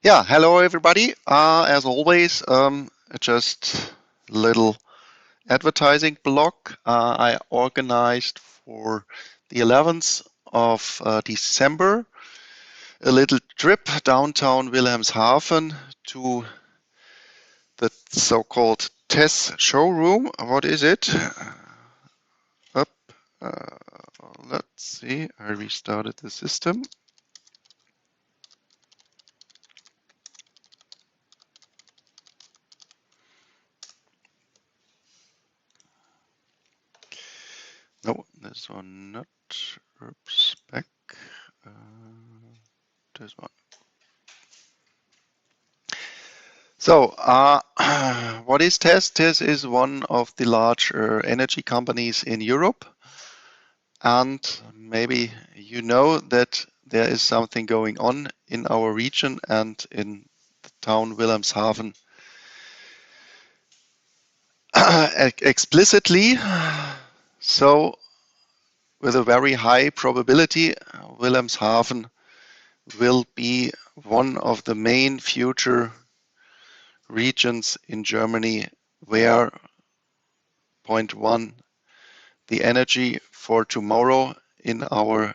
Yeah, hello everybody. As always, just little advertising block I organized for the 11th of December, a little trip downtown Wilhelmshaven to the so-called TESS showroom. What is it? Up. Uh, let's see. I restarted the system. No, this one not. Oops, back. Uh, this one. So, what is TESS? TESS is one of the large energy companies in Europe, and maybe you know that there is something going on in our region and in the town Wilhelmshaven. Explicitly, so with a very high probability, Wilhelmshaven will be one of the main future regions in Germany where point one, the energy for tomorrow in our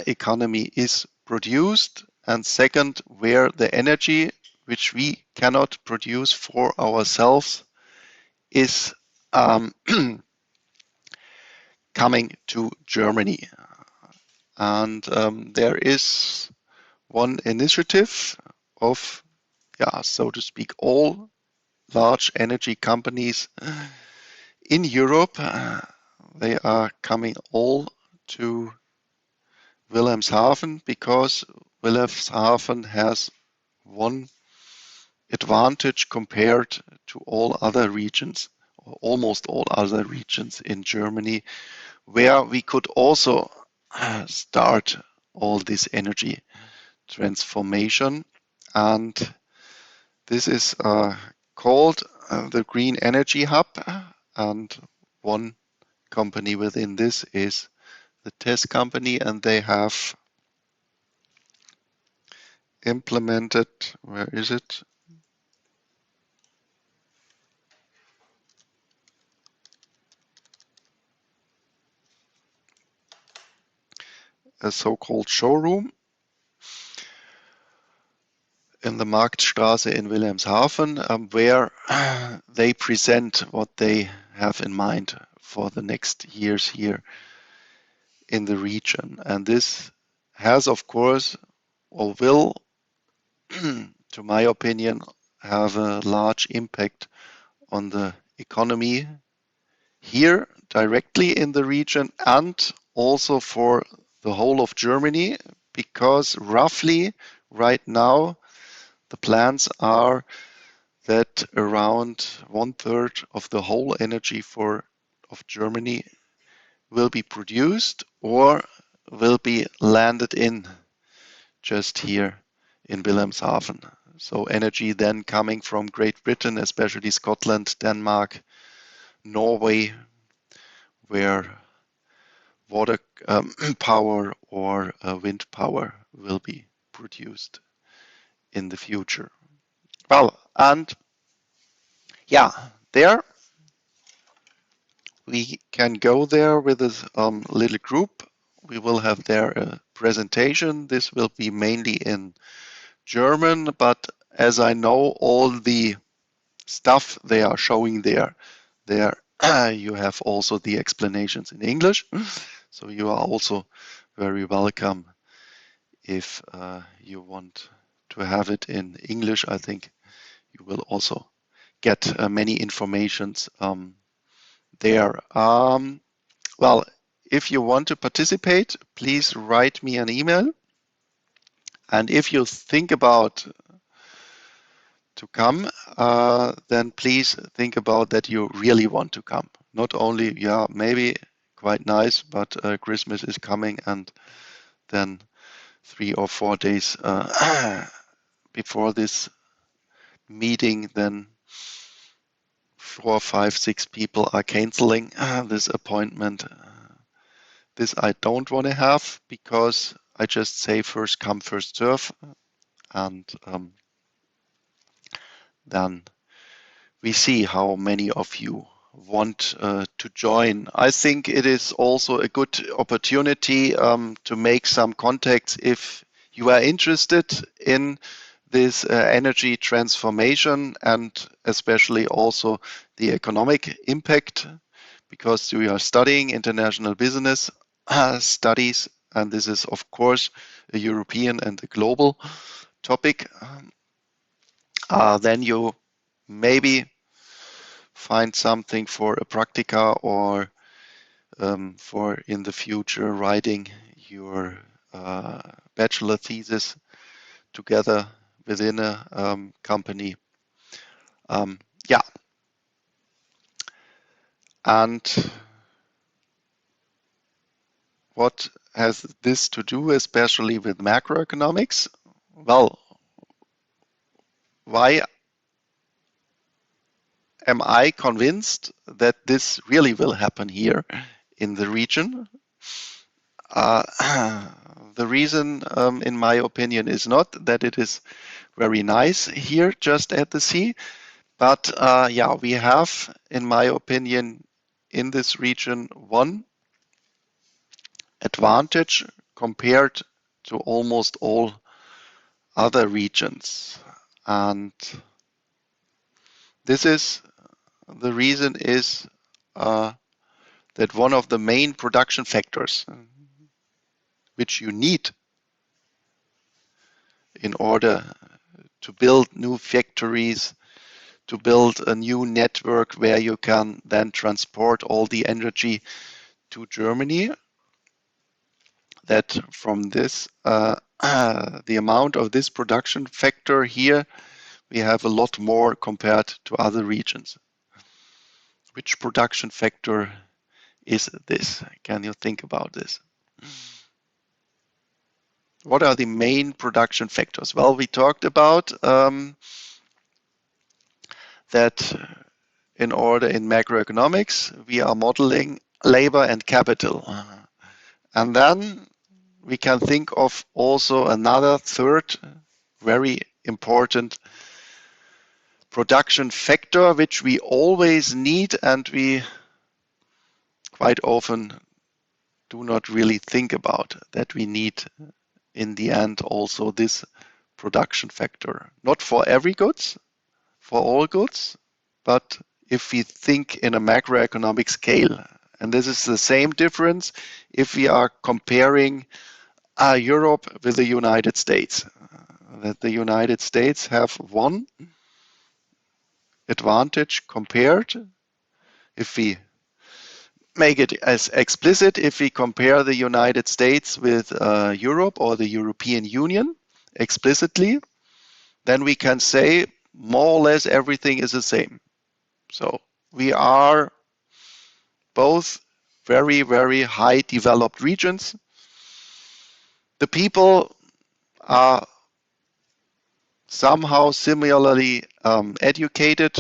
economy is produced, and second, where the energy which we cannot produce for ourselves is coming to Germany. And there is one initiative of, yeah, so to speak, all large energy companies in Europe. They are coming all to Wilhelmshaven because Wilhelmshaven has one advantage compared to all other regions, or almost all other regions in Germany, where we could also start all this energy transformation. And this is called the Green Energy Hub. And one company within this is the TESS company, and they have implemented, where is it? A so-called showroom in the Marktstraße in Wilhelmshaven, where they present what they have in mind for the next years here in the region. And this has, of course, or will, to my opinion, have a large impact on the economy here directly in the region and also for the whole of Germany, because roughly right now the plans are that around one third of the whole energy of Germany will be produced or will be landed in just here in Wilhelmshaven. So energy then coming from Great Britain, especially Scotland, Denmark, Norway, where water power or wind power will be produced in the future. Well, and yeah, there we can go there with a little group. We will have there a presentation. This will be mainly in German, but as I know all the stuff they are showing there you have also the explanations in English. So you are also very welcome if you want to have it in English. I think you will also get many informations there. Well, if you want to participate, please write me an email. And if you think about to come, then please think about that you really want to come. Not only, yeah, maybe quite nice, but Christmas is coming, and then 3 or 4 days before this meeting, then 4, 5, 6 people are canceling this appointment. This I don't want to have because I just say first come, first serve. And then we see how many of you want to join. I think it is also a good opportunity to make some contacts if you are interested in this energy transformation and especially also the economic impact, because we are studying international business studies, and this is of course a European and a global topic. Then you maybe find something for a practica or for in the future writing your bachelor thesis together within a company. Yeah, and what has this to do especially with macroeconomics? Well, why am I convinced that this really will happen here in the region? The reason, in my opinion, is not that it is very nice here just at the sea, but yeah, we have, in my opinion, in this region one advantage compared to almost all other regions. And this is the reason is that one of the main production factors which you need in order to build new factories, to build a new network where you can then transport all the energy to Germany, that from this, the amount of this production factor here, we have a lot more compared to other regions. Which production factor is this? Can you think about this? What are the main production factors? Well, we talked about that in order in macroeconomics, we are modeling labor and capital. And then we can think of also another third very important production factor, which we always need and we quite often do not really think about, that we need in the end also this production factor. Not for every goods, for all goods, but if we think in a macroeconomic scale. And this is the same difference if we are comparing Europe with the United States. That the United States have one advantage compared, if we make it as explicit, if we compare the United States with Europe or the European Union explicitly, then we can say more or less everything is the same. So we are both very, very high developed regions. The people are somehow similarly educated.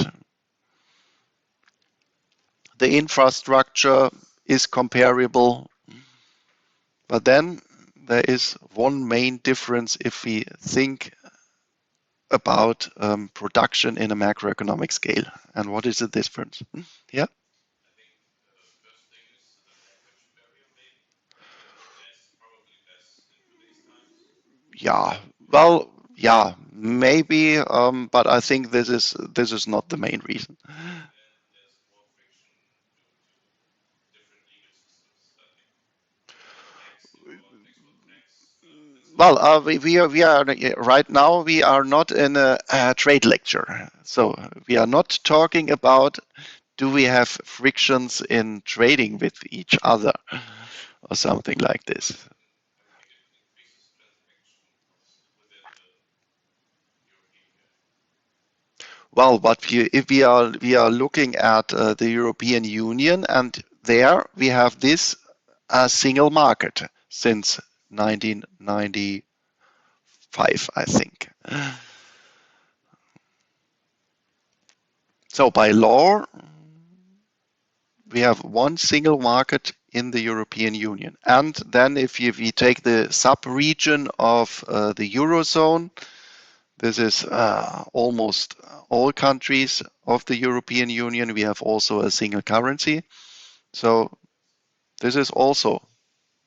The infrastructure is comparable. But then there is one main difference if we think about production in a macroeconomic scale. And what is the difference? Yeah? Yeah, well, yeah, maybe, but I think this is not the main reason. Well, we are right now we are not in a trade lecture, so we are not talking about do we have frictions in trading with each other or something like this. Well, if we are looking at the European Union, and there we have this single market since 1995, I think. So by law, we have one single market in the European Union. And then if we take the sub-region of the Eurozone, This is almost all countries of the European Union. We have also a single currency. So this is also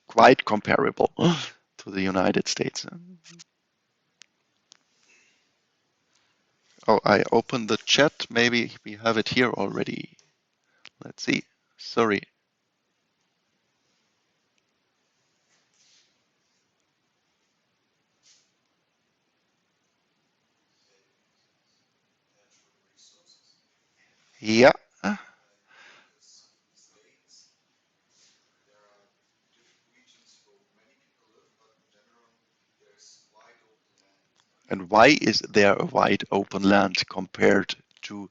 quite comparable to the United States. Oh, I opened the chat. Maybe we have it here already. Let's see. Sorry. Yeah. And why is there a wide open land compared to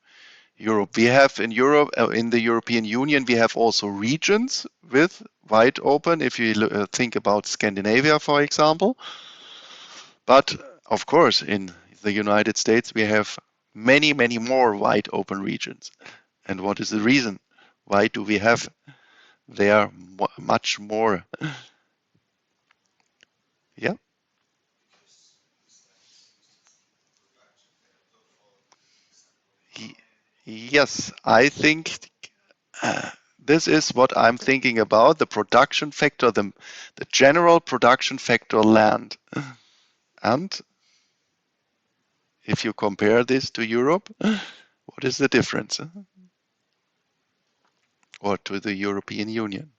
Europe? We have in Europe, in the European Union, we have also regions with wide open. If you think about Scandinavia, for example, but of course, in the United States, we have many, many more wide open regions. And what is the reason? Why do we have there much more? Yeah. Yes, I think this is what I'm thinking about, the production factor, the general production factor land. And if you compare this to Europe, what is the difference? Or to the European Union?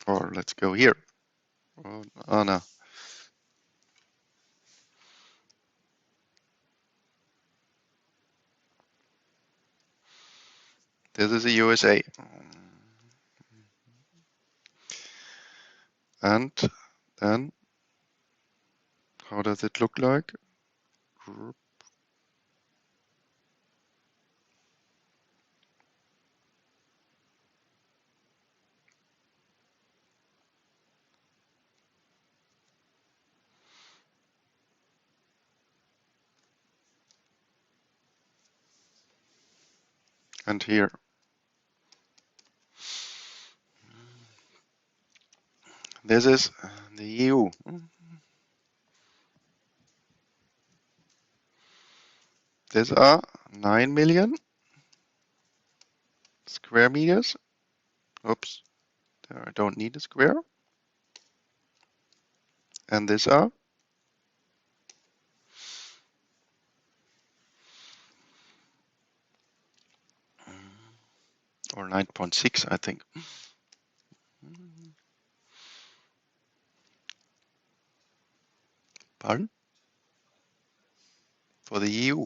Or let's go here. Oh no, this is the USA. And then, how does it look like? And here. This is the EU. These are 9 million square meters. Oops, there I don't need a square. And these are or 9.6, I think. Pardon? For the EU.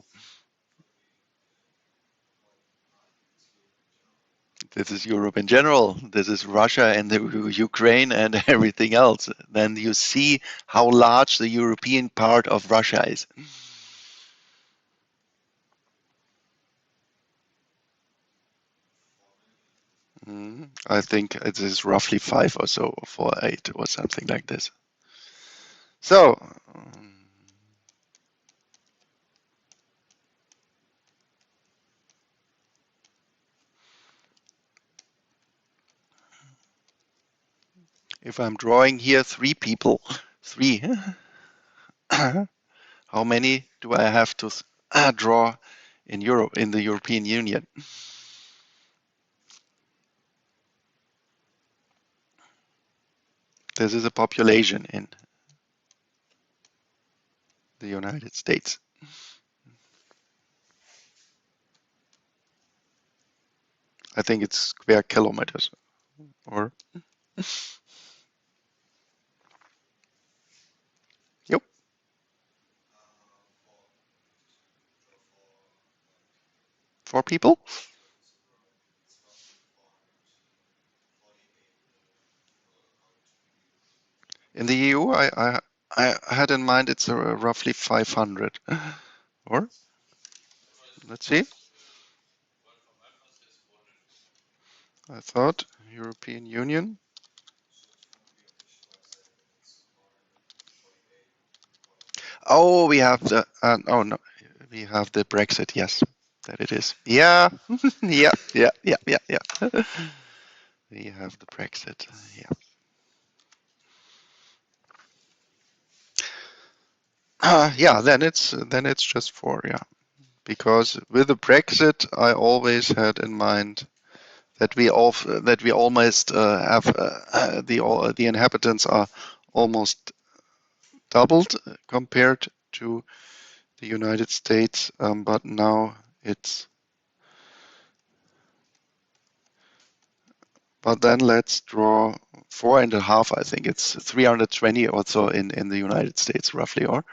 This is Europe in general. This is Russia and the Ukraine and everything else. Then you see how large the European part of Russia is. I think it is roughly 5 or so, or 4, 8 or something like this. So, if I'm drawing here 3 people, 3, how many do I have to draw in Europe, in the European Union? This is a population in the United States. I think it's square kilometers, or yep, 4 people. In the EU, I had in mind it's roughly 500. Or let's see. I thought European Union. Oh, we have the. Oh no, we have the Brexit. Yes, that it is. Yeah, yeah, yeah, yeah, yeah, yeah. We have the Brexit. Yeah, then it's just 4. Yeah, because with the Brexit, I always had in mind that we almost have the inhabitants are almost doubled compared to the United States, but now it's. But then let's draw 4.5. I think it's 320 or so in the United States, roughly, or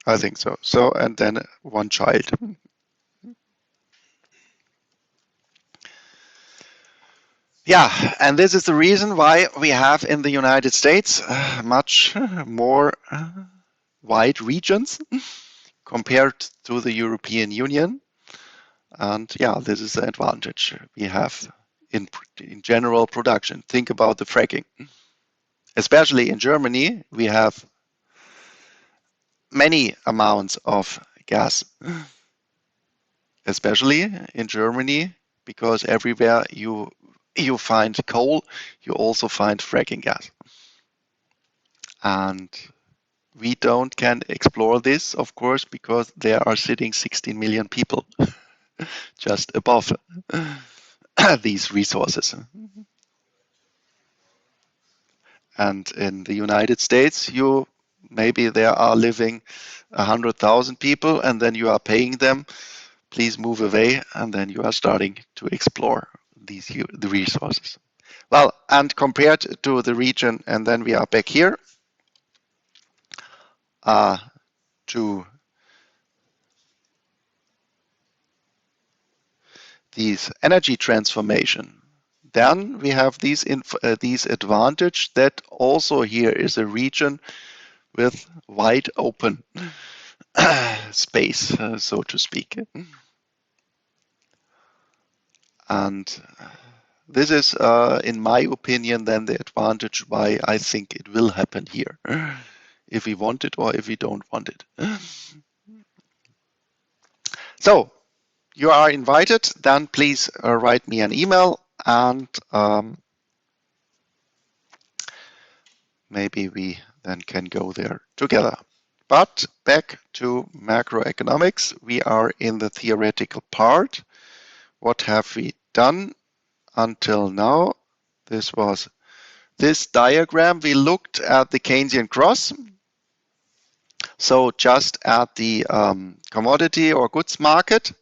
I think so. So and then one child. Yeah, and this is the reason why we have in the United States much more wide regions compared to the European Union. And yeah, this is the advantage we have in general production. Think about the fracking. Especially in Germany, we have many amounts of gas, especially in Germany, because everywhere you find coal, you also find fracking gas. And we don't can explore this, of course, because there are sitting 16 million people just above these resources. And in the United States, you maybe there are living 100,000 people, and then you are paying them, please move away, and then you are starting to explore the resources. Well, and compared to the region, and then we are back here to these energy transformation. Then we have these advantage that also here is a region with wide open space, so to speak. And this is, in my opinion, then the advantage why I think it will happen here, if we want it or if we don't want it. So you are invited. Then please write me an email, and maybe we then can go there together. But back to macroeconomics, we are in the theoretical part. What have we done until now? This was this diagram. We looked at the Keynesian cross. So just at the commodity or goods market.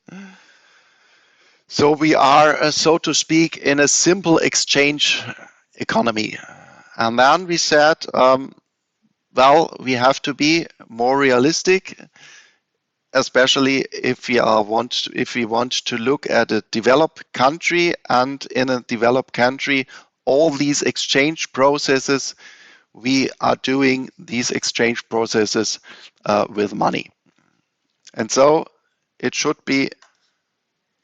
So we are, so to speak, in a simple exchange economy. And then we said, well, we have to be more realistic, especially if we want to look at a developed country, and in a developed country, all these exchange processes, we are doing these exchange processes with money. And so it should be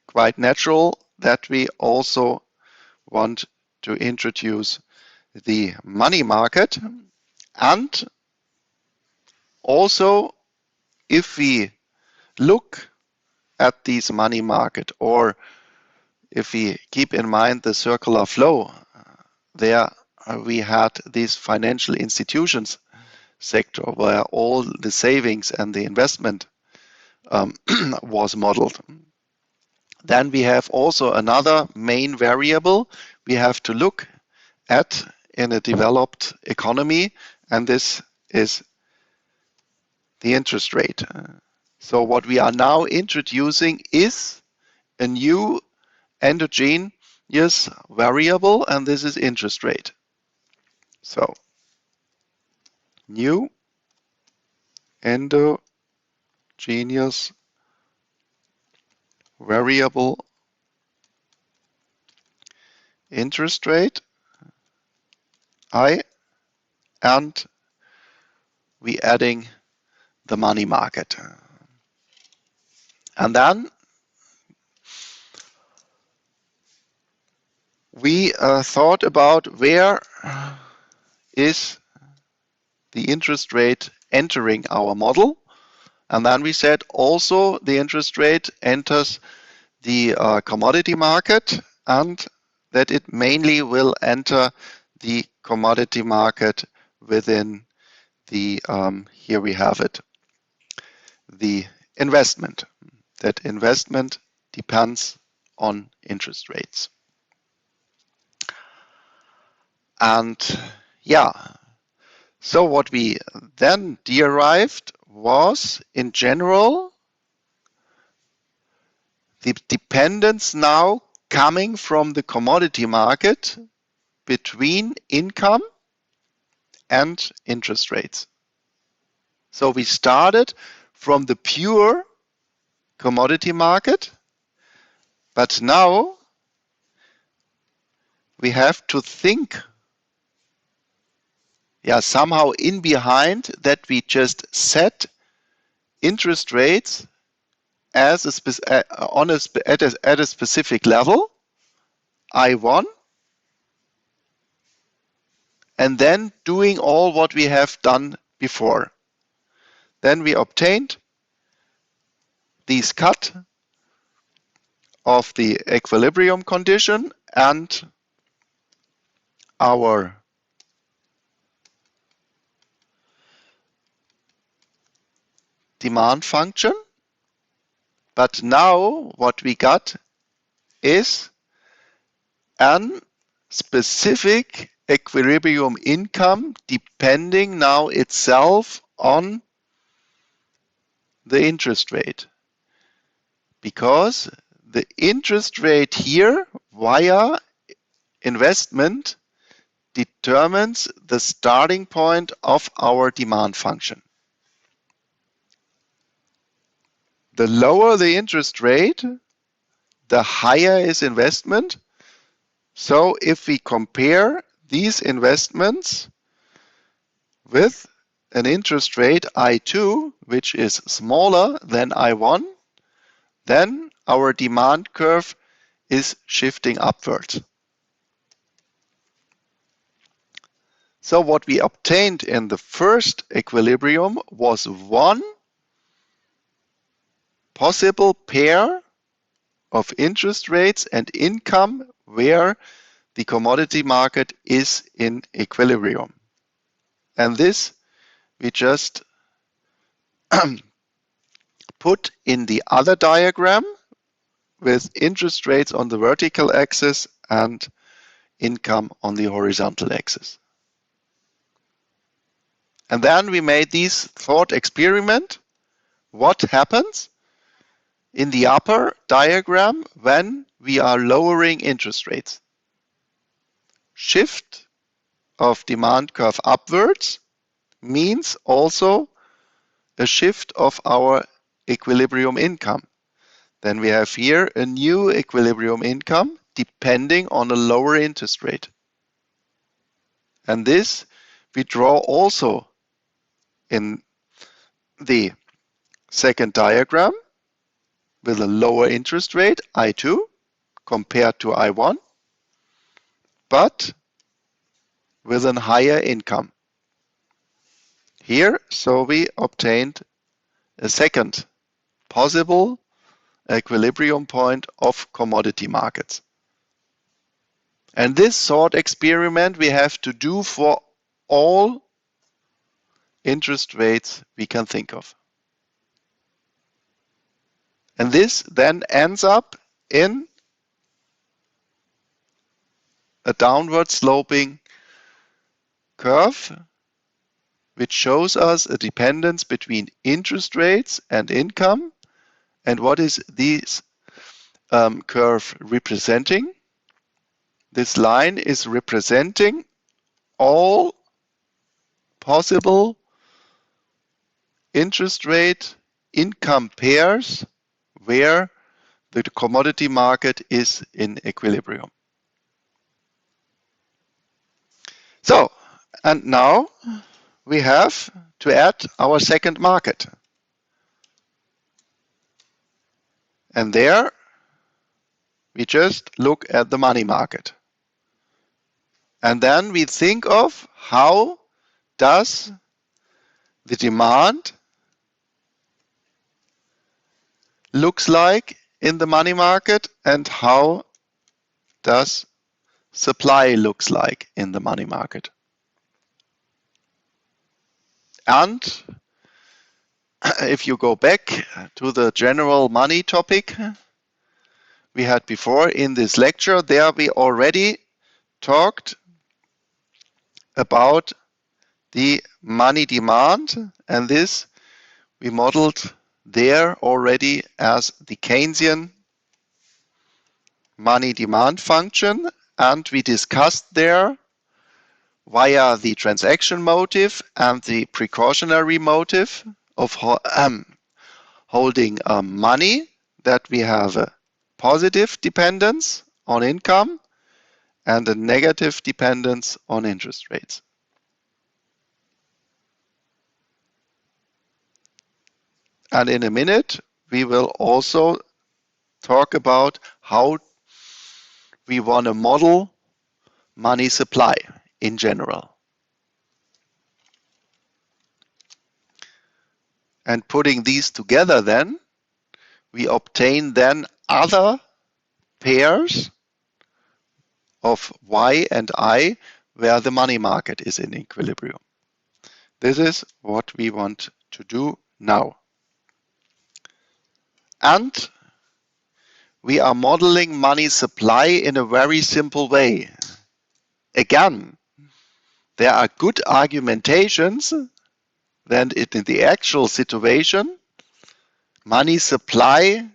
quite natural that we also want to introduce the money market. And also, if we look at this money market, or if we keep in mind the circular flow, there we had this financial institutions sector where all the savings and the investment was modeled. Then we have also another main variable we have to look at in a developed economy, and this is the interest rate. So what we are now introducing is a new endogenous variable, and this is interest rate. So new endogenous variable interest rate I, and we adding the money market. And then we thought about where is the interest rate entering our model. And then we said also the interest rate enters the commodity market, and that it mainly will enter the commodity market within the, here we have it, the investment. That investment depends on interest rates. And yeah, so what we then derived was, in general, the dependence now coming from the commodity market between income and interest rates. So we started from the pure commodity market, but now we have to think somehow in behind that we just set interest rates as at a specific level, I1, and then doing all what we have done before. Then we obtained this cut of the equilibrium condition and our demand function. But now what we got is an specific equilibrium income depending now itself on the interest rate. Because the interest rate here via investment determines the starting point of our demand function. The lower the interest rate, the higher is investment. So if we compare these investments with an interest rate I2, which is smaller than I1, then our demand curve is shifting upwards. So what we obtained in the first equilibrium was one possible pair of interest rates and income where the commodity market is in equilibrium. And this we just put in the other diagram with interest rates on the vertical axis and income on the horizontal axis. And then we made this thought experiment. What happens in the upper diagram when we are lowering interest rates? Shift of demand curve upwards means also a shift of our equilibrium income. Then we have here a new equilibrium income depending on a lower interest rate. And this we draw also in the second diagram with a lower interest rate, I2, compared to I1, but with a higher income. Here, so we obtained a second possible equilibrium point of commodity markets. And this thought experiment we have to do for all interest rates we can think of. And this then ends up in a downward sloping curve which shows us a dependence between interest rates and income. And what is this curve representing? This line is representing all possible interest rate income pairs where the commodity market is in equilibrium. So, and now we have to add our second market. And there we just look at the money market. And then we think of how does the demand looks like in the money market and how does supply looks like in the money market. And if you go back to the general money topic we had before in this lecture, there we already talked about the money demand, and this we modeled there already as the Keynesian money demand function, and we discussed there via the transaction motive and the precautionary motive of holding money that we have a positive dependence on income and a negative dependence on interest rates. And in a minute, we will also talk about how we want to model money supply in general. And putting these together then, we obtain then other pairs of Y and I where the money market is in equilibrium. This is what we want to do now. And we are modeling money supply in a very simple way. Again, there are good argumentations that in the actual situation, money supply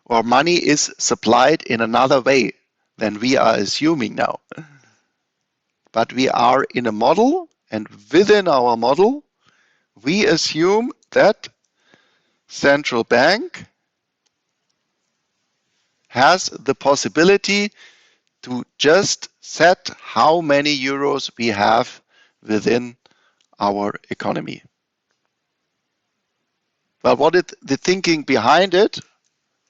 or money is supplied in another way than we are assuming now. But we are in a model, and within our model, we assume that central bank has the possibility to just set how many euros we have within our economy. Well, what is the thinking behind it?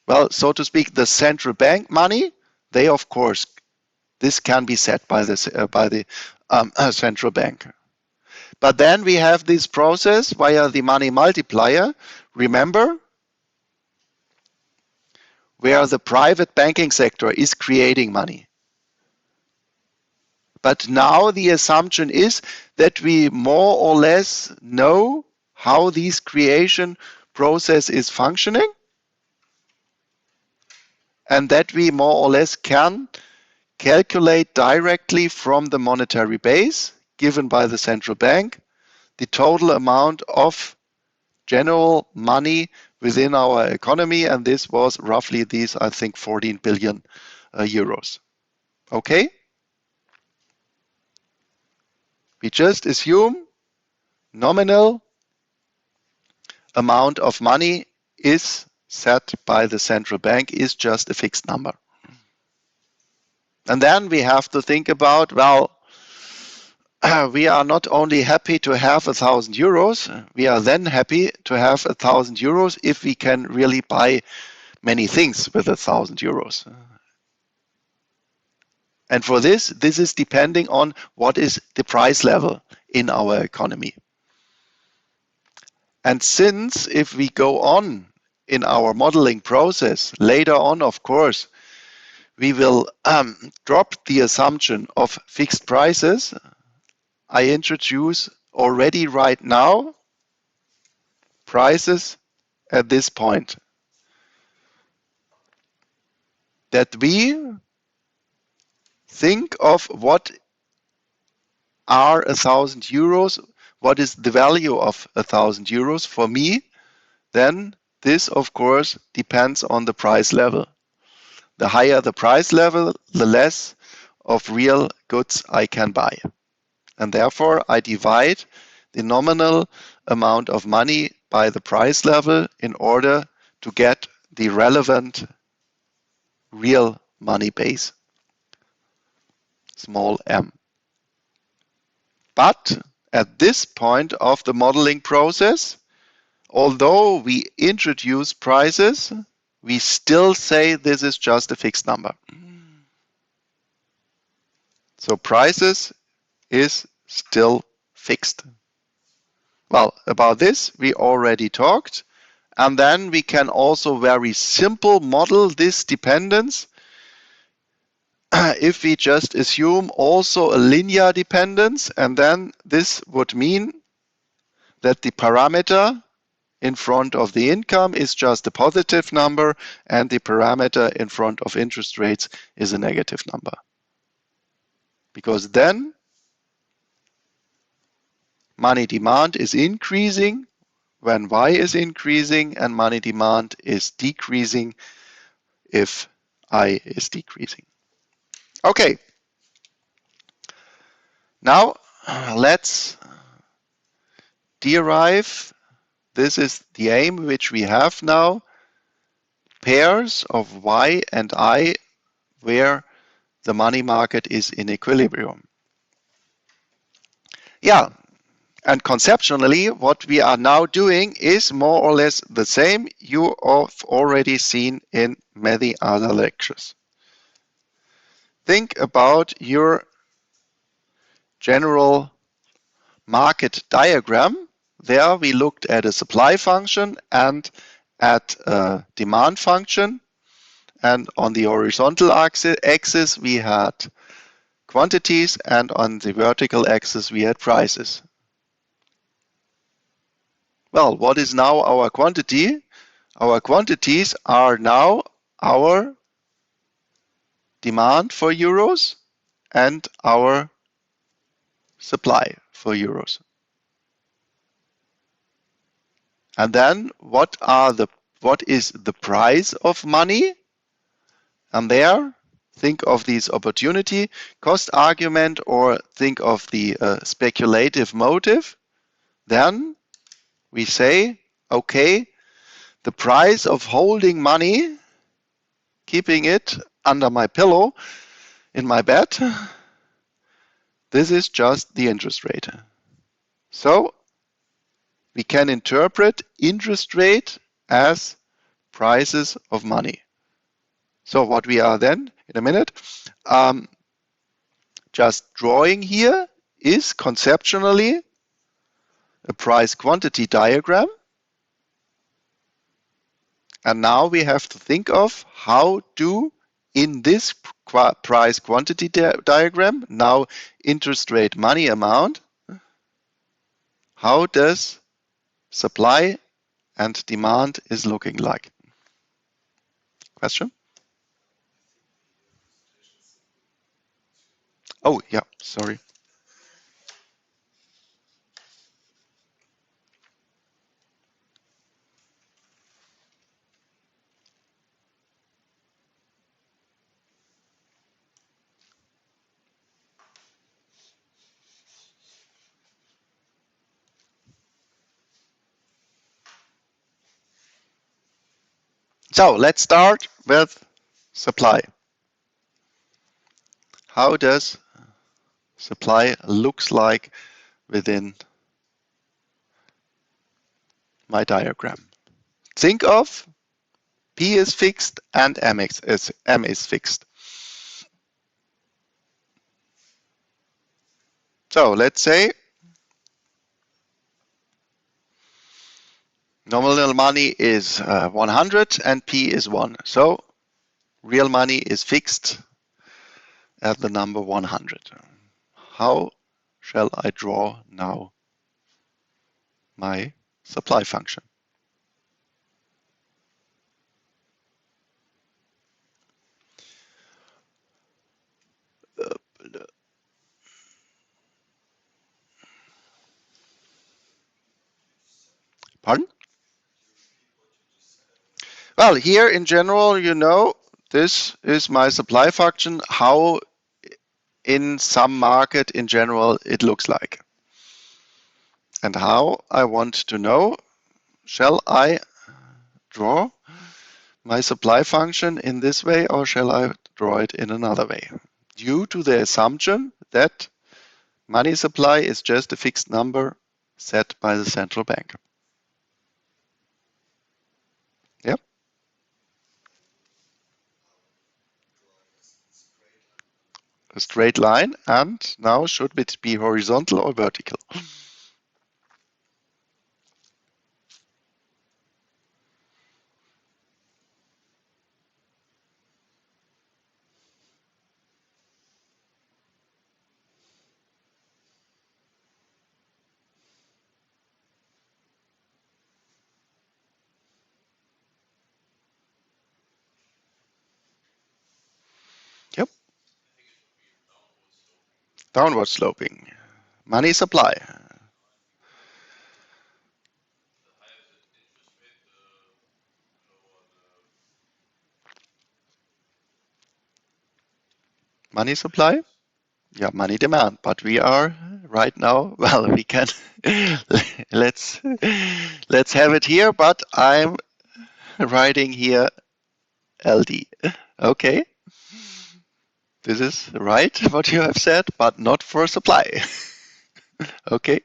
Well, so to speak, the central bank money, they of course, this can be set by the central bank. But then we have this process via the money multiplier, remember, where the private banking sector is creating money. But now the assumption is that we more or less know how this creation process is functioning, and that we more or less can calculate directly from the monetary base given by the central bank the total amount of general money within our economy, and this was roughly these, I think, 14 billion euros. Okay? We just assume nominal amount of money is set by the central bank is just a fixed number. And then we have to think about, well, we are not only happy to have 1,000 euros, we are then happy to have 1,000 euros if we can really buy many things with 1,000 euros. And for this is depending on what is the price level in our economy. And since if we go on in our modeling process, later on, of course, we will drop the assumption of fixed prices, I introduce already right now prices at this point. That we think of what are 1,000 euros, what is the value of 1,000 euros for me, then this of course depends on the price level. The higher the price level, the less of real goods I can buy. And therefore I divide the nominal amount of money by the price level in order to get the relevant real money base, small m. But at this point of the modeling process, although we introduce prices, we still say this is just a fixed number. So prices is still fixed. Well, about this we already talked, and then we can also very simple model this dependence if we just assume also a linear dependence, and then this would mean that the parameter in front of the income is just a positive number and the parameter in front of interest rates is a negative number. Because then money demand is increasing when Y is increasing and money demand is decreasing if I is decreasing. Okay, now let's derive, this is the aim which we have now, pairs of Y and I where the money market is in equilibrium. Yeah, and conceptually what we are now doing is more or less the same you have already seen in many other lectures. Think about your general market diagram. There we looked at a supply function and at a demand function, and on the horizontal axis we had quantities and on the vertical axis we had prices. Well, what is now our quantity? Our quantities are now our demand for euros and our supply for euros. And then what is the price of money? And there, think of this opportunity cost argument or think of the speculative motive. Then we say, okay, the price of holding money, keeping it under my pillow in my bed, this is just the interest rate. So we can interpret interest rate as prices of money. So what we are then, in a minute, just drawing here is conceptually a price quantity diagram. And now we have to think of how do, in this price quantity diagram, now interest rate money amount, how does supply and demand is looking like? Question? Oh, yeah, sorry. So let's start with supply. How does supply looks like within my diagram? Think of P is fixed and M is fixed. So let's say nominal money is 100 and P is 1. So real money is fixed at the number 100. How shall I draw now my supply function? Pardon? Well, here in general, you know, this is my supply function, how in some market in general it looks like. And how I want to know, shall I draw my supply function in this way or shall I draw it in another way? Due to the assumption that money supply is just a fixed number set by the central bank. Yep. A straight line, and now should it be horizontal or vertical? Downward sloping. Money supply. Money supply? Yeah, money demand. But we are right now, well, we can let's let's have it here, but I'm writing here LD. Okay, this is right what you have said, but not for supply. Okay.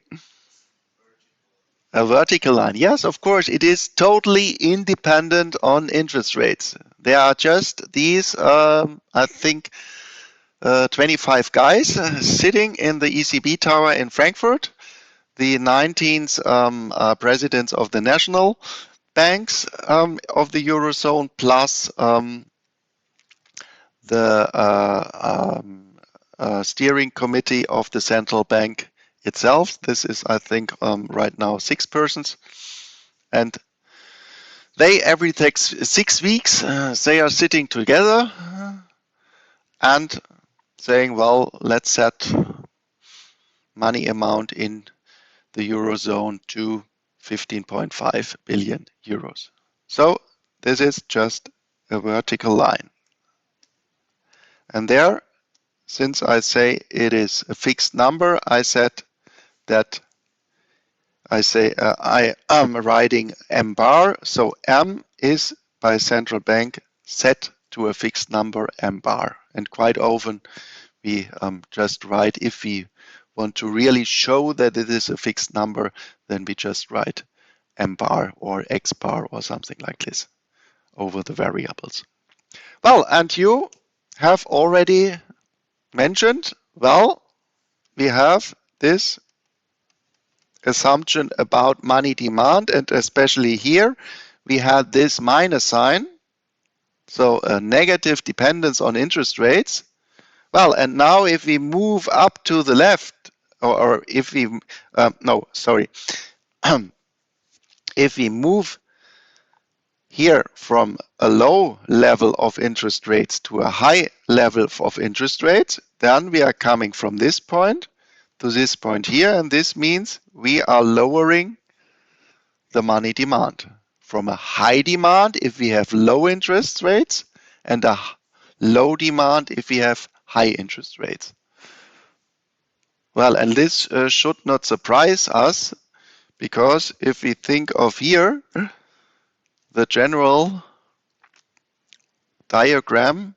A vertical line. Yes, of course, it is totally independent on interest rates. There are just these, I think, 25 guys sitting in the ECB tower in Frankfurt, the 19 presidents of the national banks of the Eurozone, plus the steering committee of the central bank itself. This is, I think, right now 6 persons. And they, every 6 weeks, they are sitting together and saying, well, let's set money amount in the Eurozone to 15.5 billion euros. So this is just a vertical line. And there, since I say it is a fixed number, I said that I am writing M bar. So M is by central bank set to a fixed number M bar. And quite often we just write, if we want to really show that it is a fixed number, then we just write M bar or X bar or something like this over the variables. Well, and you have already mentioned, well, we have this assumption about money demand, and especially here we had this minus sign, so a negative dependence on interest rates. Well, and now if we move up to the left, or if we, if we move here from a low level of interest rates to a high level of interest rates, then we are coming from this point to this point here, and this means we are lowering the money demand from a high demand if we have low interest rates and a low demand if we have high interest rates. Well, and this should not surprise us, because if we think of here the general diagram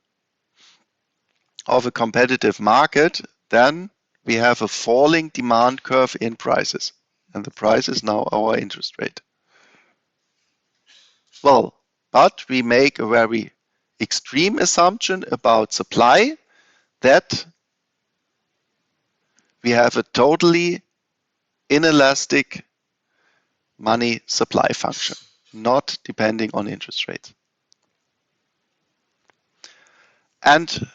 of a competitive market, then we have a falling demand curve in prices, and the price is now our interest rate. Well, but we make a very extreme assumption about supply, that we have a totally inelastic money supply function, not depending on interest rates. And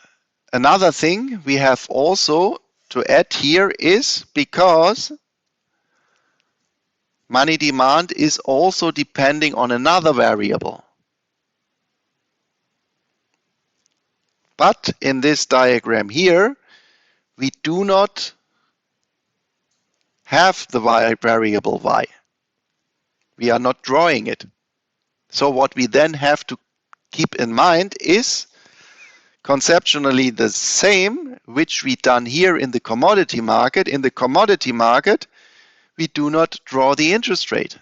another thing we have also to add here is, because money demand is also depending on another variable. But in this diagram here, we do not have the variable y. We are not drawing it. So what we then have to keep in mind is conceptually the same which we done here in the commodity market. In the commodity market, we do not draw the interest rate.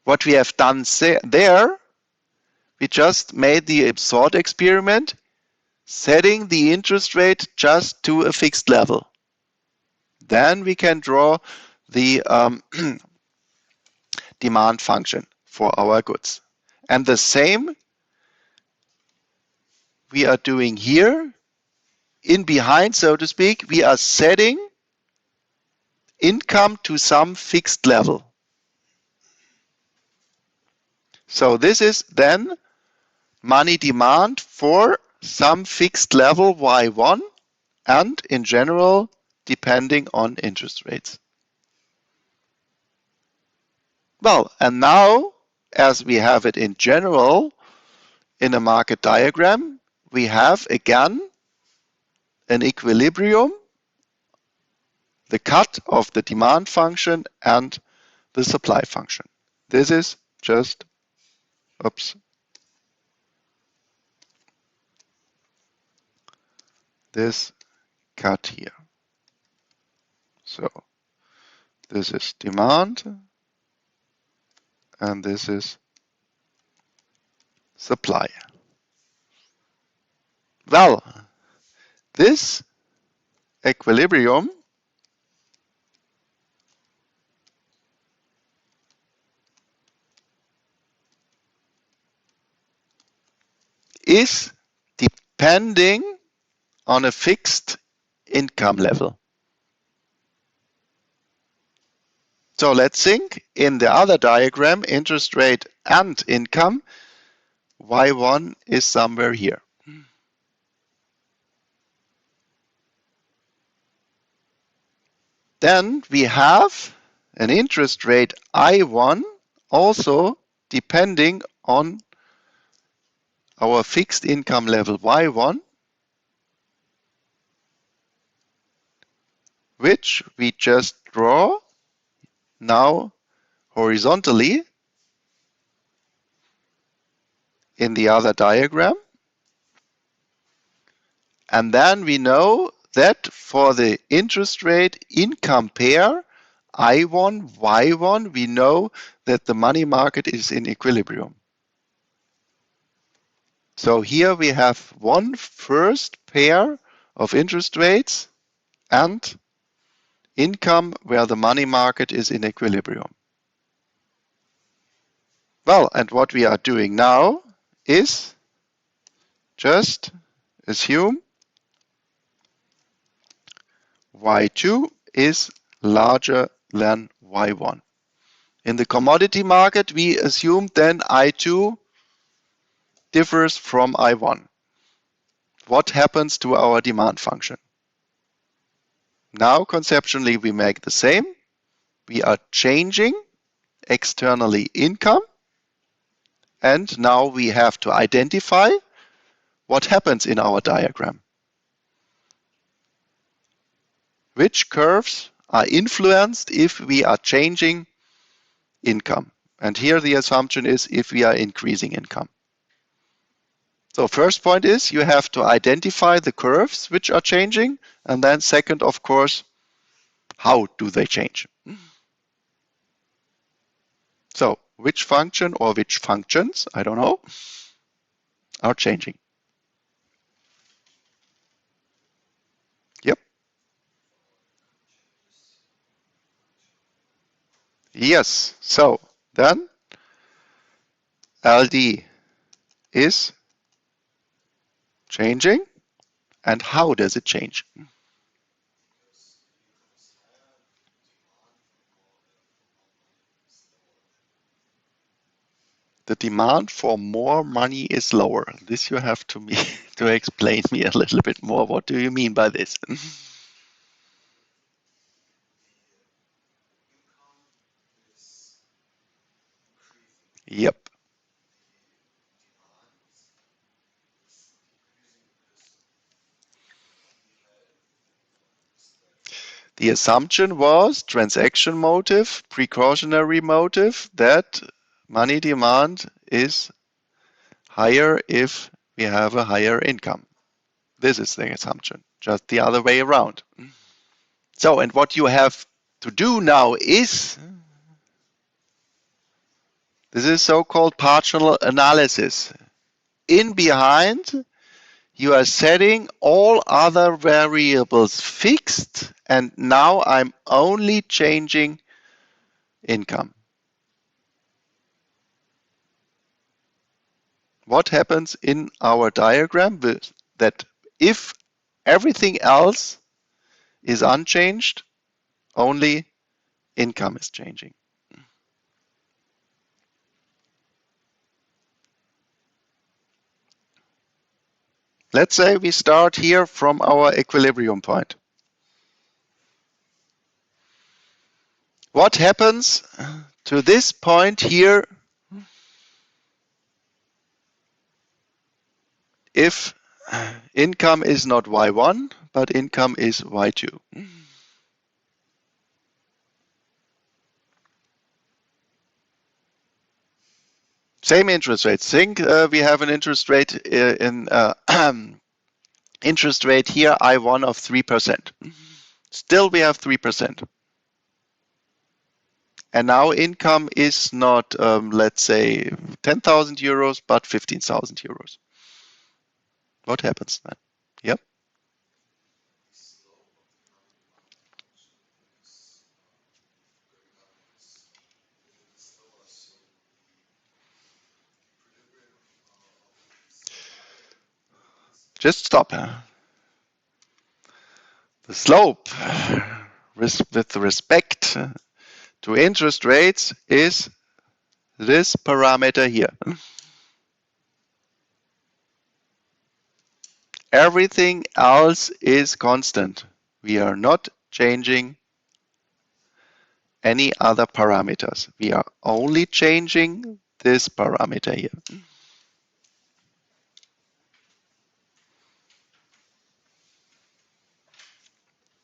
What we have done there, we just made the thought experiment, setting the interest rate just to a fixed level. Then we can draw the demand function for our goods. And the same we are doing here. In behind, so to speak, we are setting income to some fixed level. So this is then money demand for some fixed level y1, and in general depending on interest rates. Well, and now, as we have it in general in a market diagram, we have again an equilibrium the cut of the demand function and the supply function. This is just, oops, this cut here. So this is demand and this is supply. Well, this equilibrium is depending on a fixed income level. So let's think in the other diagram, interest rate and income, Y1 is somewhere here. Then we have an interest rate I1 also depending on our fixed income level Y1, which we just draw now horizontally in the other diagram. And then we know that for the interest rate income pair I1, Y1, we know that the money market is in equilibrium. So here we have one first pair of interest rates and income where the money market is in equilibrium. Well, and what we are doing now is just assume Y2 is larger than Y1. In the commodity market, we assume then I2 differs from I1. What happens to our demand function? Now, conceptually, we make the same. We are changing externally income. And now we have to identify what happens in our diagram. Which curves are influenced if we are changing income? And here the assumption is if we are increasing income. So first point is you have to identify the curves which are changing. And then second, of course, how do they change? So which function or which functions, I don't know, are changing? Yep. Yes. So then LD is changing. And how does it change? The demand for more money is lower. This you have to me to explain me a little bit more. What do you mean by this? Yep. The assumption was transaction motive, precautionary motive, that money demand is higher if we have a higher income. This is the assumption, just the other way around. So, and what you have to do now is, this is so-called partial analysis. In behind, you are setting all other variables fixed, and now I'm only changing income. What happens in our diagram is that if everything else is unchanged, only income is changing. Let's say we start here from our equilibrium point. What happens to this point here if income is not Y1, but income is Y2? Same interest rate. Think we have an interest rate in interest rate here, I1 of 3%. Still we have 3%. And now income is not, let's say, 10,000 euros, but 15,000 euros. What happens then? Yep. Just stop. The slope with respect to interest rates is this parameter here. Everything else is constant. We are not changing any other parameters. We are only changing this parameter here.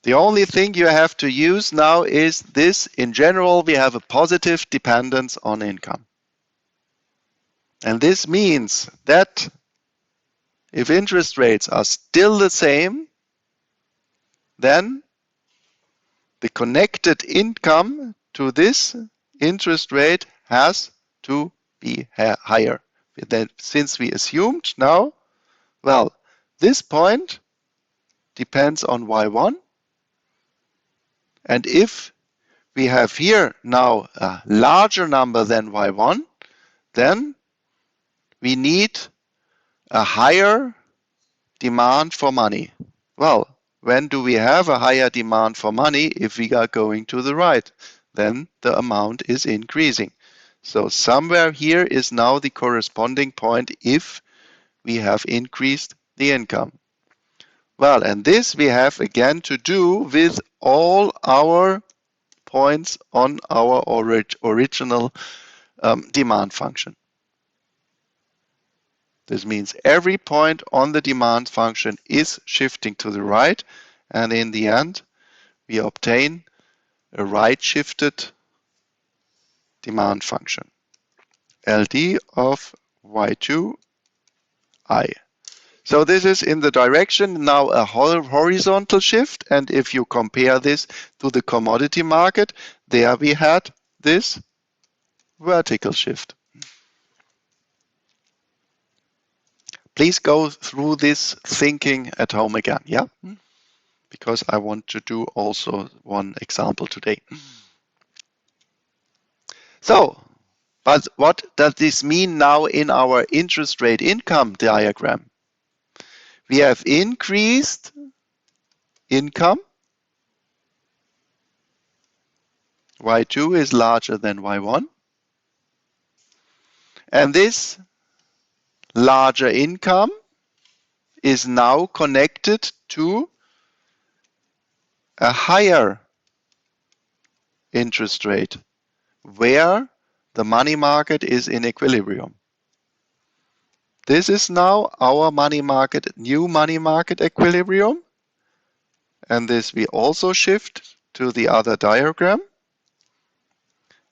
The only thing you have to use now is this. In general, we have a positive dependence on income. And this means that if interest rates are still the same, then the connected income to this interest rate has to be higher. Since we assumed now, well, this point depends on y1. And if we have here now a larger number than y1, then we need a higher demand for money. Well, when do we have a higher demand for money? If we are going to the right, then the amount is increasing. So somewhere here is now the corresponding point if we have increased the income. Well, and this we have again to do with all our points on our original demand function. This means every point on the demand function is shifting to the right, and in the end, we obtain a right-shifted demand function, LD of y2 I. So this is in the direction now a horizontal shift, and if you compare this to the commodity market, there we had this vertical shift. Please go through this thinking at home again, yeah? Because I want to do also one example today. So, but what does this mean now in our interest rate income diagram? We have increased income. Y2 is larger than Y1. And this larger income is now connected to a higher interest rate where the money market is in equilibrium. This is now our new money market equilibrium. And this we also shift to the other diagram.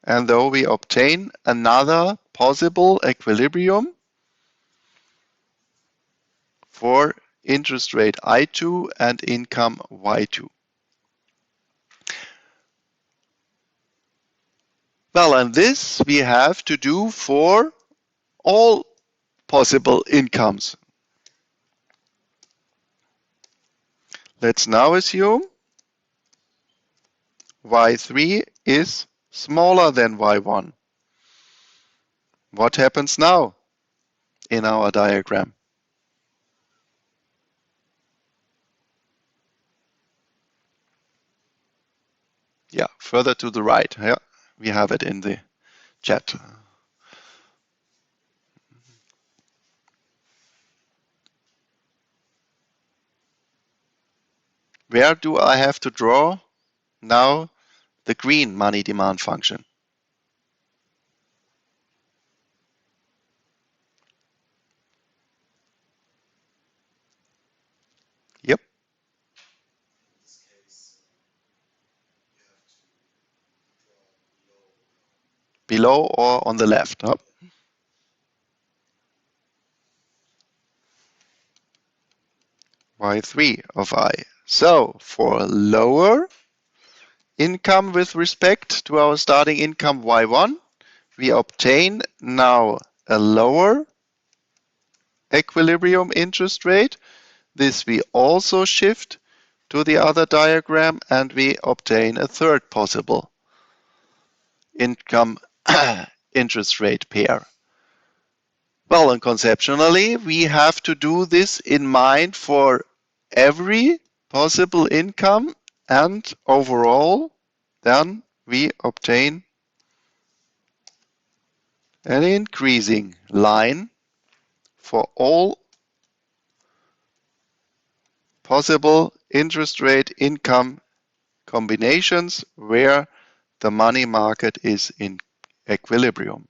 And though we obtain another possible equilibrium for interest rate I2 and income Y2. Well, and this we have to do for all possible incomes. Let's now assume Y3 is smaller than Y1. What happens now in our diagram? Yeah, further to the right. Yeah, we have it in the chat. Where do I have to draw now the green money demand function? Yep. Below or on the left. Huh? y3 of I. So for lower income with respect to our starting income y1, we obtain now a lower equilibrium interest rate. This we also shift to the other diagram and we obtain a third possible income interest rate pair. Well, and conceptually, we have to do this in mind for every possible income, and overall, then we obtain an increasing line for all possible interest rate income combinations where the money market is in equilibrium.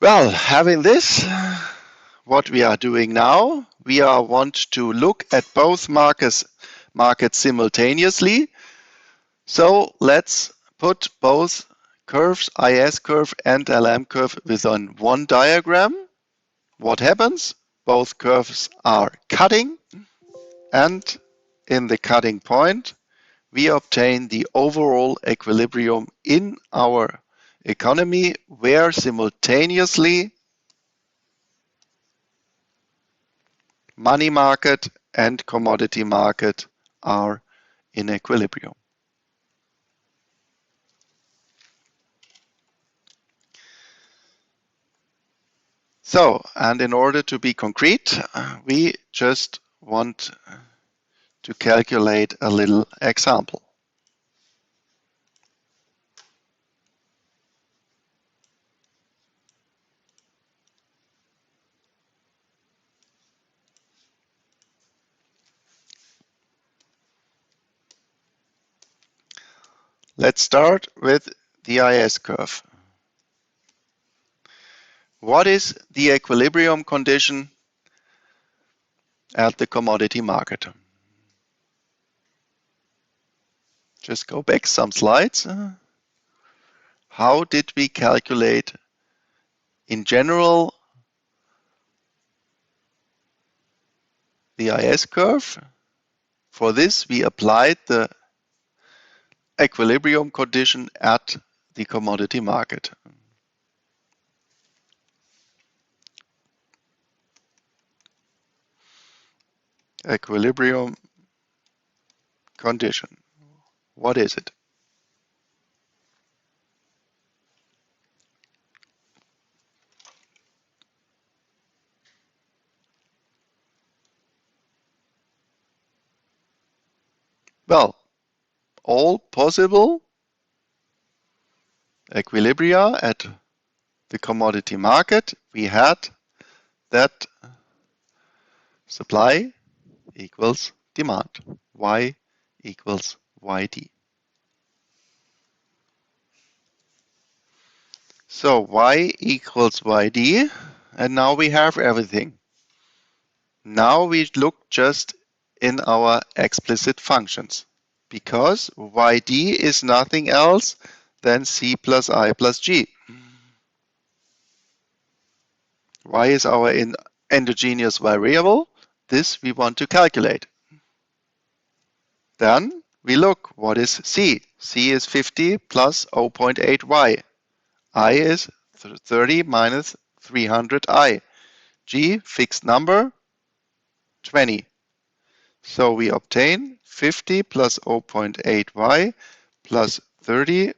Well, having this, what we are doing now, we want to look at both markets simultaneously. So let's put both curves, IS curve and LM curve within one diagram. What happens? Both curves are cutting, and in the cutting point, we obtain the overall equilibrium in our economy where simultaneously money market and commodity market are in equilibrium. So, and in order to be concrete, we just want to calculate a little example. Let's start with the IS curve. What is the equilibrium condition at the commodity market? Just go back some slides. How did we calculate in general the IS curve? For this, we applied the equilibrium condition at the commodity market. Equilibrium condition. What is it? Well, all possible equilibria at the commodity market, we had that supply equals demand, Y equals YD. So Y equals YD, and now we have everything. Now we look just in our explicit functions, because YD is nothing else than C plus I plus G. Y is our endogenous variable. This we want to calculate. Then we look, what is C? C is 50 plus 0.8y. I is 30 minus 300i. G, fixed number, 20. So we obtain 50 plus 0.8y plus 30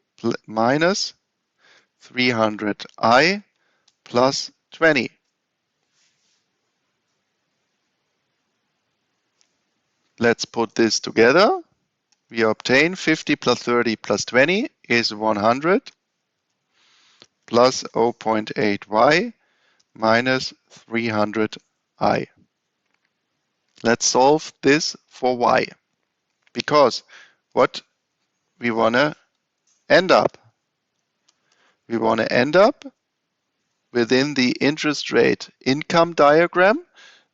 minus 300i plus 20. Let's put this together. We obtain 50 plus 30 plus 20 is 100 plus 0.8y minus 300i. Let's solve this for y, because what we want to end up? We want to end up within the interest rate income diagram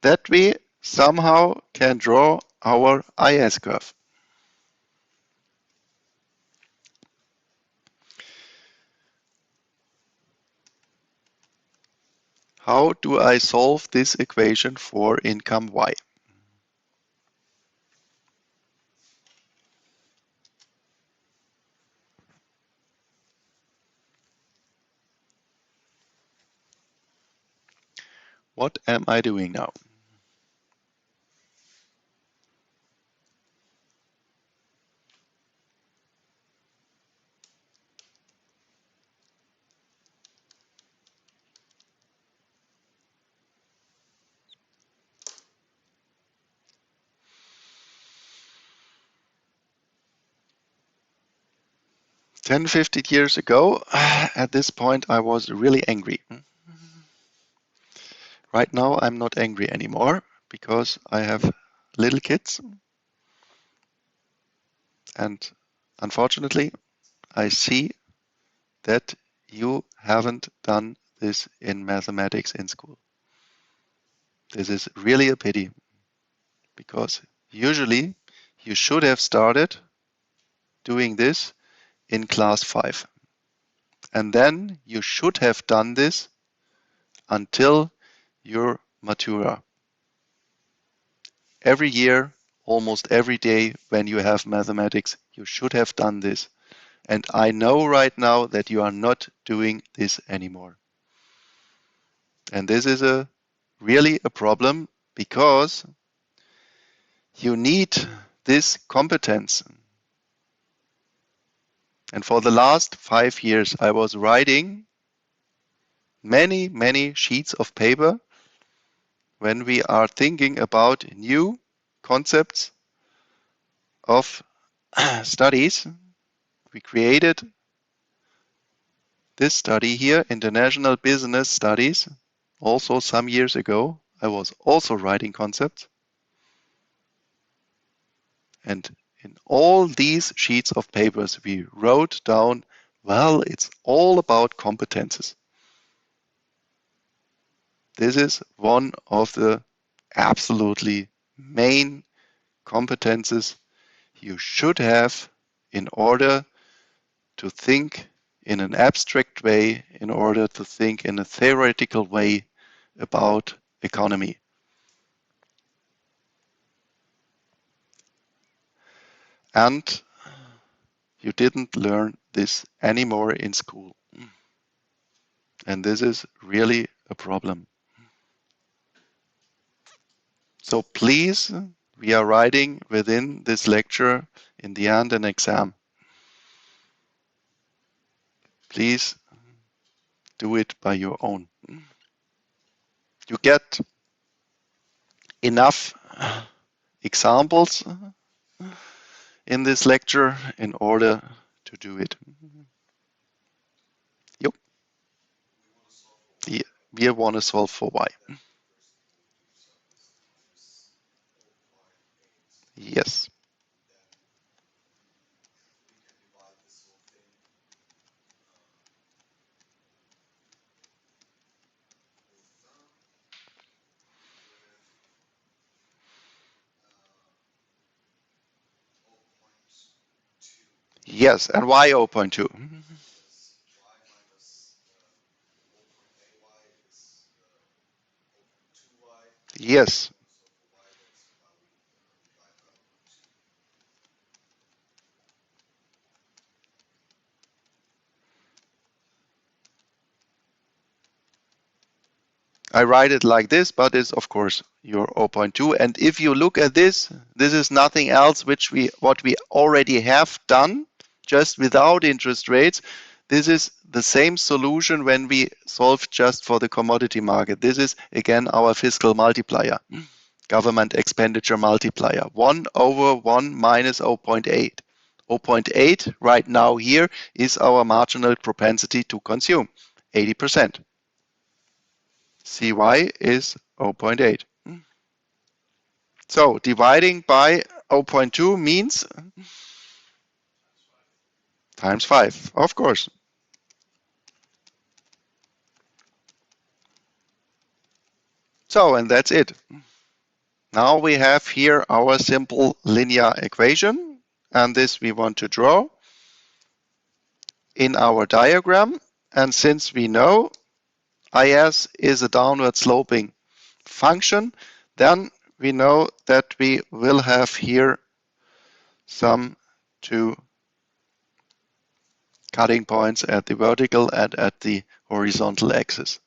that we somehow can draw our IS curve. How do I solve this equation for income y? What am I doing now? Ten, 15 years ago, at this point, I was really angry. Right now, I'm not angry anymore because I have little kids. And unfortunately, I see that you haven't done this in mathematics in school. This is really a pity because usually you should have started doing this in class 5. And then you should have done this until you're matura. Every year, almost every day when you have mathematics, you should have done this. And I know right now that you are not doing this anymore. And this is really a problem because you need this competence. And for the last 5 years, I was writing many, many sheets of paper when we are thinking about new concepts of studies. We created this study here, International Business Studies, also some years ago. I was also writing concepts. And in all these sheets of papers, we wrote down, well, it's all about competences. This is one of the absolutely main competences you should have in order to think in an abstract way, in order to think in a theoretical way about economy. And you didn't learn this anymore in school. And this is really a problem. So please, we are writing within this lecture in the end an exam. Please do it by your own. You get enough examples in this lecture in order to do it. Yep. We want to solve for y. Yes. Yes, and y 0.2. Yes. I write it like this, but it's of course your 0.2. And if you look at this, this is nothing else what we already have done, just without interest rates. This is the same solution when we solve just for the commodity market. This is again our fiscal multiplier, government expenditure multiplier, 1 over 1 minus 0.8. 0.8 right now here is our marginal propensity to consume, 80%. Cy is 0.8. So dividing by 0.2 means times 5, of course. So, and that's it. Now we have here our simple linear equation, and this we want to draw in our diagram. And since we know IS is a downward sloping function, then we know that we will have here some two cutting points at the vertical and at the horizontal axis.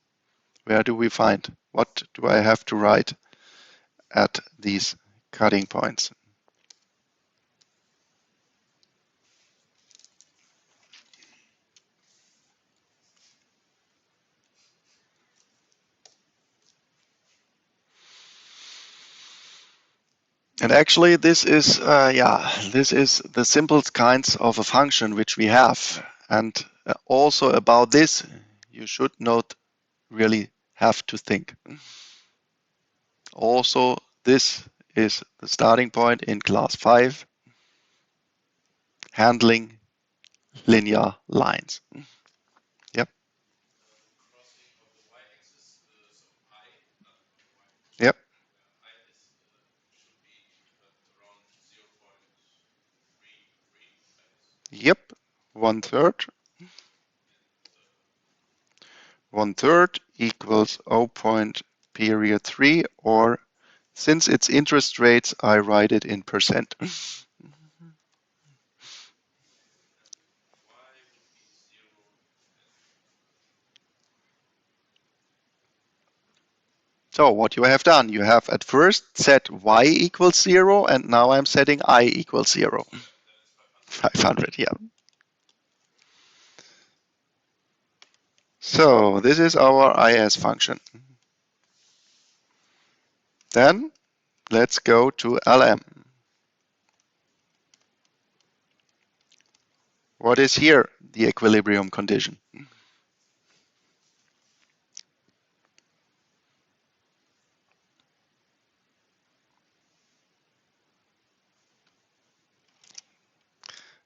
Where do we find? What do I have to write at these cutting points? And actually, this is the simplest kinds of a function which we have. And also about this, you should not really have to think. Also, this is the starting point in class 5, handling linear lines. Yep. Yep. Yep. One third. One third equals 0.3, or since it's interest rates, I write it in percent. So what you have done, you have at first set y equals 0, and now I'm setting I equals 0. 500, yeah. So this is our IS function. Then let's go to LM. What is here the equilibrium condition?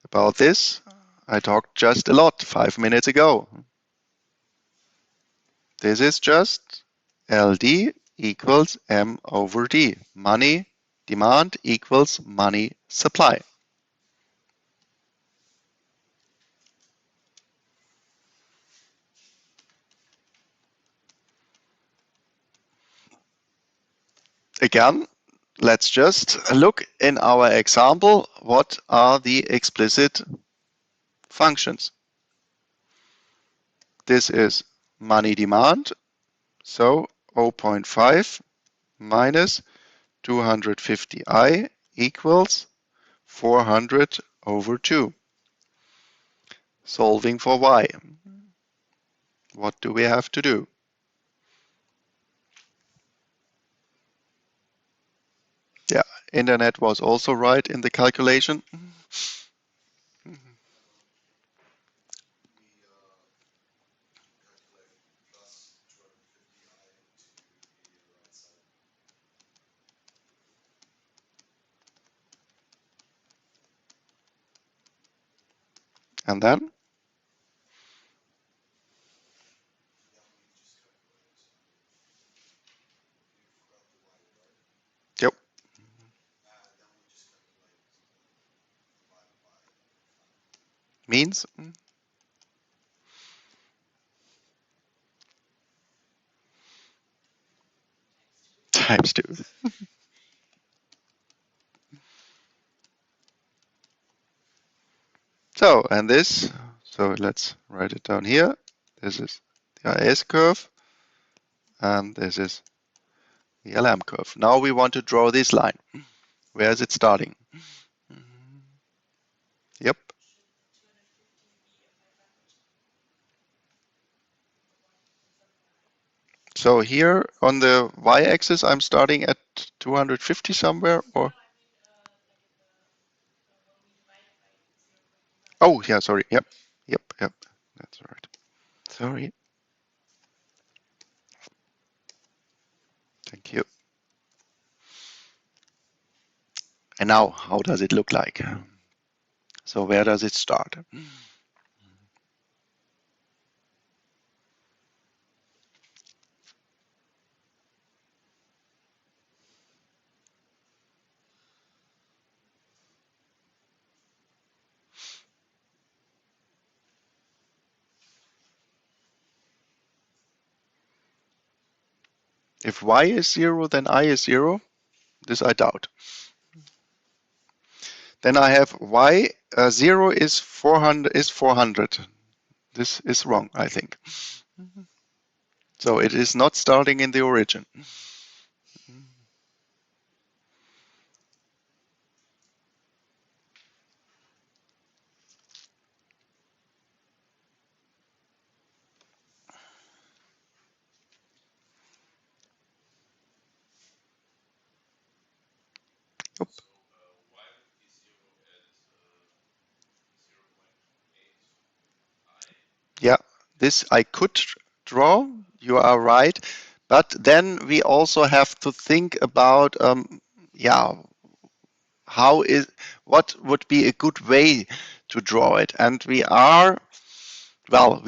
About this, I talked just a lot 5 minutes ago. This is just LD equals M over D. Money demand equals money supply. Again, let's just look in our example, what are the explicit functions? This is money demand, so 0.5 minus 250i equals 400 over 2. Solving for y. What do we have to do? Yeah, internet was also right in the calculation. And then? Yep. Means? Times 2. So, and this, so let's write it down here. This is the IS curve, and this is the LM curve. Now we want to draw this line. Where is it starting? Yep. So here on the y-axis, I'm starting at 250 somewhere, or? Oh, yeah, sorry. Yep. Yep. Yep. That's right. Sorry. Thank you. And now, how does it look like? So where does it start? If y is 0, then I is 0. This I doubt. Then I have y 0 is 400. This is wrong, I think. So it is not starting in the origin. Yep. Yeah, this I could draw. You are right. But then we also have to think about, yeah, how is what would be a good way to draw it. And we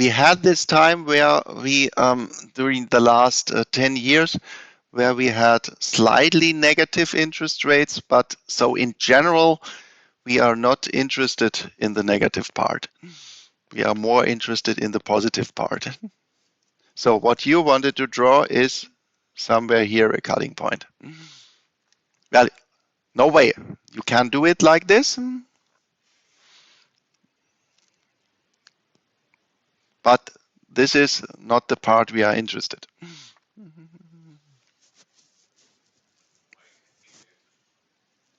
had this time where we, during the last 10 years, where we had slightly negative interest rates, but so in general, we are not interested in the negative part. We are more interested in the positive part. So what you wanted to draw is somewhere here a cutting point. Well, no way. You can't do it like this, but this is not the part we are interested.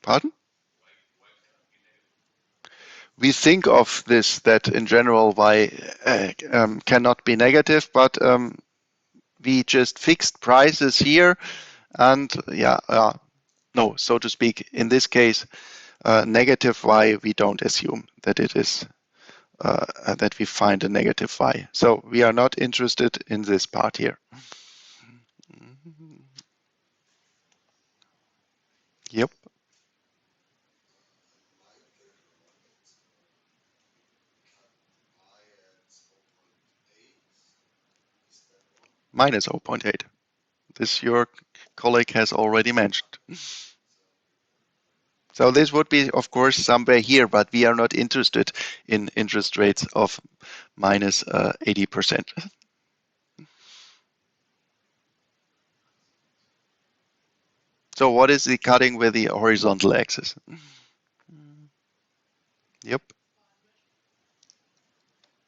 Pardon? We think of this that in general y cannot be negative, but we just fixed prices here, and yeah, no, so to speak, in this case, negative y we don't assume that it is that we find a negative y. So we are not interested in this part here. Yep, minus 0.8. This your colleague has already mentioned. So this would be, of course, somewhere here, but we are not interested in interest rates of minus 80%. So what is the cutting with the horizontal axis? Yep,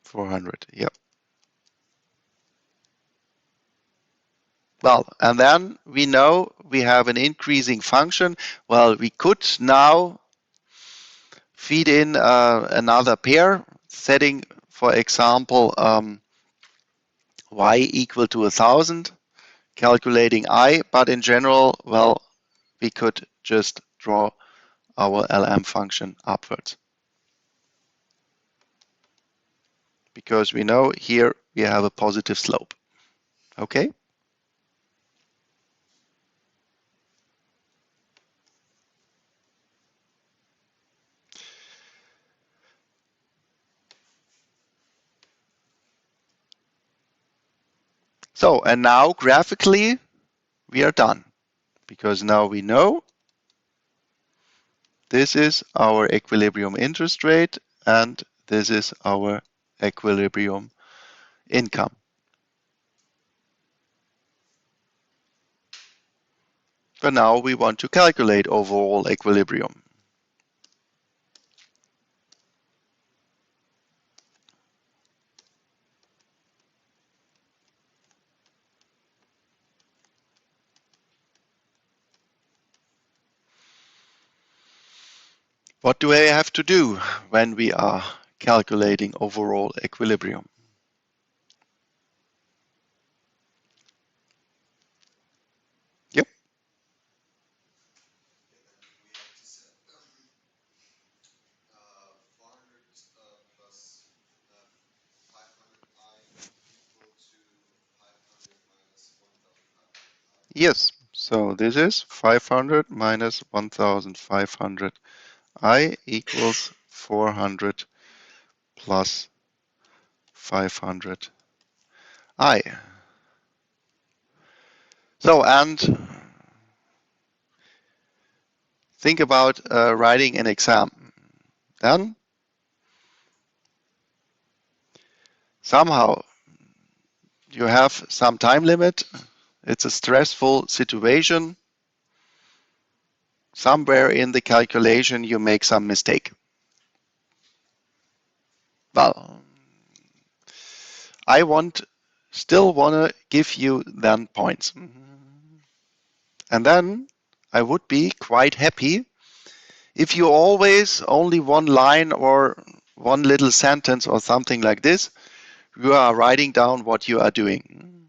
400. Yep. Well, and then we know we have an increasing function. Well, we could now feed in another pair, setting, for example, y equal to 1,000, calculating I, but in general, well, we could just draw our LM function upwards. Because we know here we have a positive slope. Okay? So, and now graphically, we are done. Because now we know this is our equilibrium interest rate and this is our equilibrium income. But now we want to calculate overall equilibrium. What do I have to do when we are calculating overall equilibrium? Yep. Yes. So this is 500 minus 1,500. I equals 400 plus 500 I. So, and think about writing an exam. Then somehow you have some time limit. It's a stressful situation. Somewhere in the calculation you make some mistake. Well, I still want to give you then points. And then I would be quite happy if you always only one line or one little sentence or something like this, you are writing down what you are doing.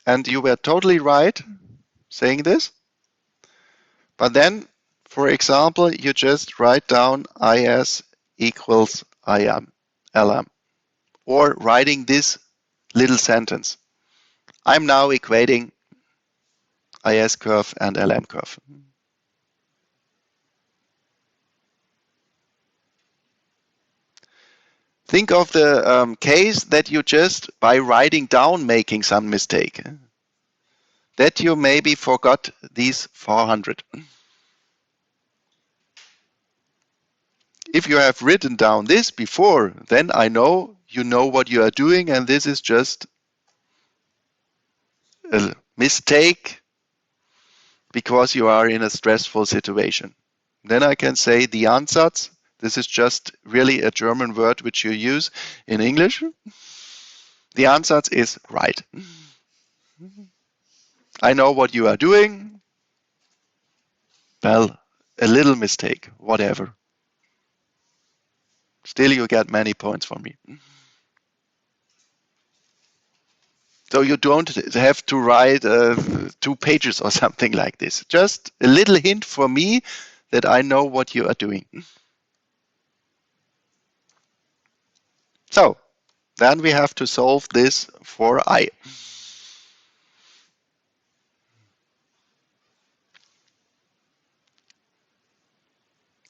And you were totally right saying this. But then, for example, you just write down IS equals IM, LM, or writing this little sentence. I'm now equating IS curve and LM curve. Think of the case that you just, by writing down, making some mistake. That you maybe forgot these 400. If you have written down this before, then I know you know what you are doing, and this is just a mistake because you are in a stressful situation. Then I can say the Ansatz. This is just really a German word which you use in English. The Ansatz is right. I know what you are doing. Well, a little mistake, whatever. Still, you get many points from me. So you don't have to write 2 pages or something like this. Just a little hint for me that I know what you are doing. So then we have to solve this for I.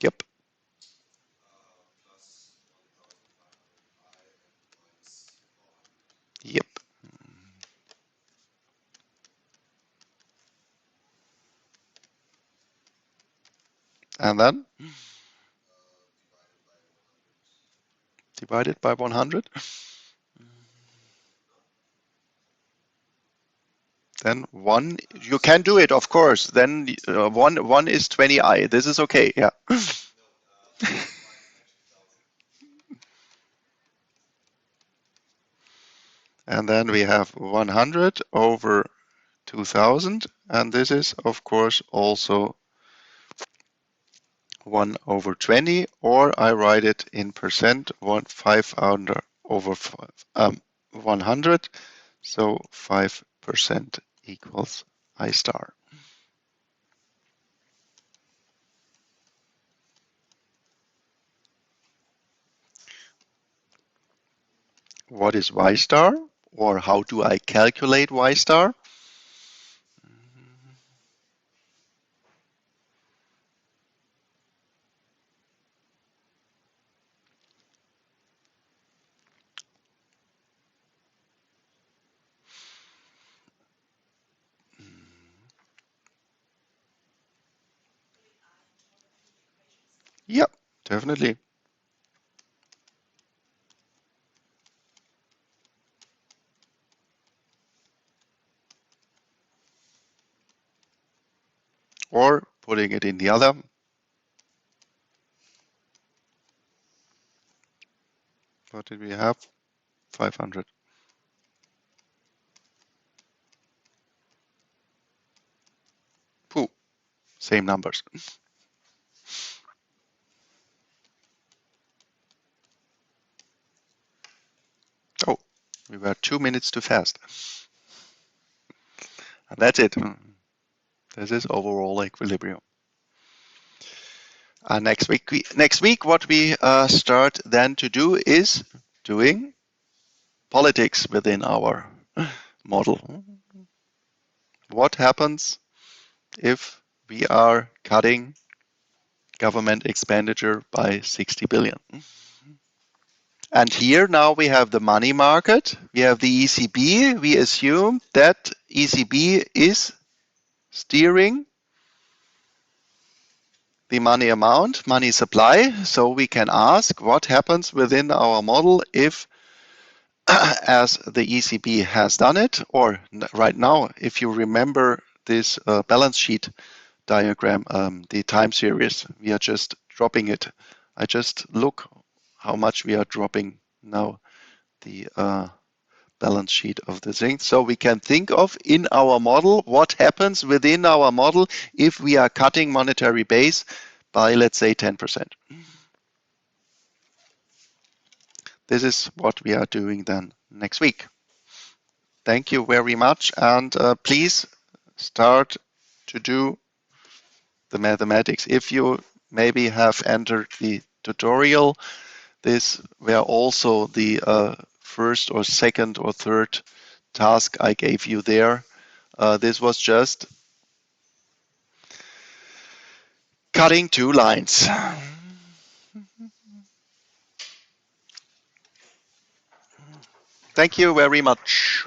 Yep. Yep. And then divided by 100. Then 1, you can do it, of course. Then 1 is 20i. This is okay. Yeah. And then we have 100 over 2000. And this is, of course, also 1 over 20, or I write it in percent, 500 over 100. So 5% equals I star. What is Y star? Or how do I calculate Y star? Yep, definitely. Or putting it in the other. What did we have? 500. Pooh, same numbers. Oh, we were 2 minutes too fast. And that's it. This is overall equilibrium. Next week, what we start then to do is doing politics within our model. What happens if we are cutting government expenditure by 60 billion? And here now we have the money market, we have the ECB. We assume that ECB is steering the money amount, money supply. So we can ask what happens within our model if as the ECB has done it, or right now, if you remember this balance sheet diagram, the time series, we are just dropping it. I just look how much we are dropping now the balance sheet of the thing. So we can think of in our model what happens within our model if we are cutting monetary base by, let's say, 10%. This is what we are doing then next week. Thank you very much, and please start to do the mathematics. If you maybe have entered the tutorial, this were also the first or second or third task I gave you there. This was just cutting two lines. Thank you very much.